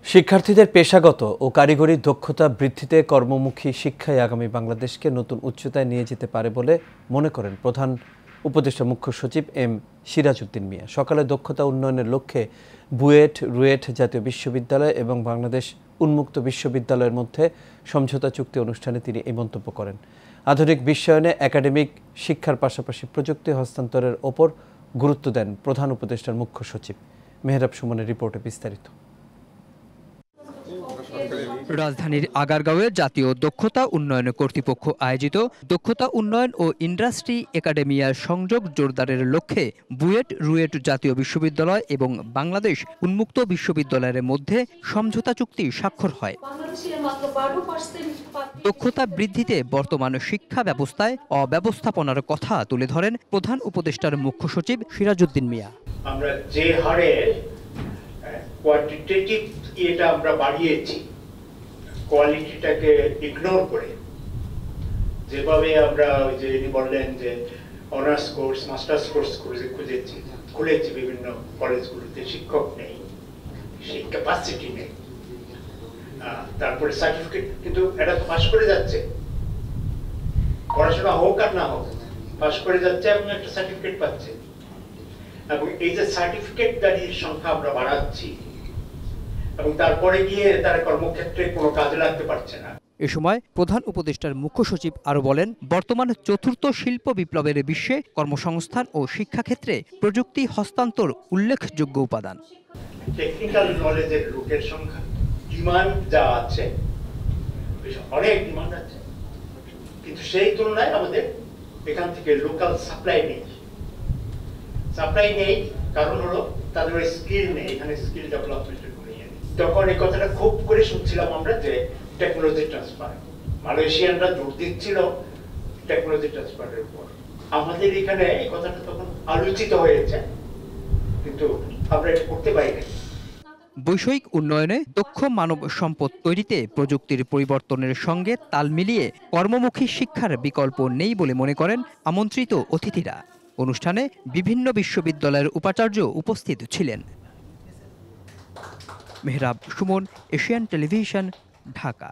শিক্ষার্থীদের পেশাগত ও কারিগরি দক্ষতা বৃদ্ধিতে কর্মমুখী শিক্ষাই আগামী বাংলাদেশকে নতুন উচ্চতায় নিয়ে যেতে পারে বলে মনে করেন প্রধান উপদেষ্টা মুখ্য সচিব এম সিরাজউদ্দিন মিয়া। সকালে দক্ষতা উন্নয়নের লক্ষ্যে বুয়েট, রুয়েট জাতীয় বিশ্ববিদ্যালয় এবং বাংলাদেশ উন্মুক্ত বিশ্ববিদ্যালয়ের মধ্যে সমঝোতা চুক্তি অনুষ্ঠানে তিনি এই মন্তব্য করেন। আধুনিক বিশ্বায়নে একাডেমিক শিক্ষার পাশাপাশি প্রযুক্তি হস্তান্তরের ওপর গুরুত্ব দেন প্রধান উপদেষ্টার মুখ্য সচিব। মেহরাব সুমনের রিপোর্টে বিস্তারিত। রাজধানীর আগারগাঁওয়ে জাতীয় দক্ষতা উন্নয়ন কর্তৃপক্ষ আয়োজিত দক্ষতা উন্নয়ন ও ইন্ডাস্ট্রি একাডেমিয়ার সংযোগ জোরদারের লক্ষ্যে বুয়েট, রুয়েট জাতীয় বিশ্ববিদ্যালয় এবং বাংলাদেশ উন্মুক্ত বিশ্ববিদ্যালয়ের মধ্যে সমঝোতা চুক্তি স্বাক্ষর হয়। দক্ষতা বৃদ্ধিতে বর্তমান শিক্ষা ব্যবস্থায় অব্যবস্থাপনার কথা তুলে ধরেন প্রধান উপদেষ্টার মুখ্য সচিব সিরাজউদ্দিন মিয়া। আমরা যে হারে কোয়ান্টিটেটিভ এটা আমরা বাড়িয়েছি, কোয়ালিটিটাকে ইগনোর করে যেভাবে আমরা ওই যে বললেন যে অনার্স কোর্স, মাস্টার্স কোর্স খুলেছি বিভিন্ন কলেজগুলোতে, শিক্ষক নেই, সেই ক্যাপাসিটি নেই, তারপরে সার্টিফিকেট, কিন্তু এটা তো পাশ করে যাচ্ছে, পড়াশোনা হোক আর না হোক পাশ করে যাচ্ছে এবং একটা সার্টিফিকেট পাচ্ছে। এবং এই যে সার্টিফিকেটদারির সংখ্যা আমরা বাড়াচ্ছি এবং তারপরে গিয়ে তারা কর্মক্ষেত্রে কোনো কাজে লাগতে পারছে না। এ সময় প্রধান উপদেষ্টার মুখ্য সচিব আরও বলেন, বর্তমান চতুর্থ শিল্প বিপ্লবের বিশ্বে কর্মসংস্থান ও শিক্ষাক্ষেত্রে প্রযুক্তি হস্তান্তর উল্লেখযোগ্য উপাদান। টেকনিক্যাল নলেজের লোকের সংখ্যা, ডিমান্ড যা আছে, অনেক ডিমান্ড আছে, কিন্তু সেই তুলনায় আমাদের এখান থেকে লোকাল সাপ্লাই নেই। কারণ হলো তাদের স্কিল নেই, এখানে স্কিল ডেভেলপমেন্টের কোনো ইয়ে নেই। তখন এই কথাটা খুব করে শুনছিলাম আমরা যে টেকনোলজি ট্রান্সফার, মালয়েশিয়ানরা জোর দিচ্ছিল টেকনোলজি ট্রান্সফারের উপর। আমাদের এখানে এই কথাটা তখন আলোচিত হয়েছে, কিন্তু আমরা এটা করতে পারি না। বৈষয়িক উন্নয়নে দক্ষ মানব সম্পদ তৈরিতে প্রযুক্তির পরিবর্তনের সঙ্গে তাল মিলিয়ে কর্মমুখী শিক্ষার বিকল্প নেই বলে মনে করেন আমন্ত্রিত অতিথিরা। অনুষ্ঠানে বিভিন্ন বিশ্ববিদ্যালয়ের উপাচার্য উপস্থিত ছিলেন। Mehrab Suman, Asian television, Dhaka.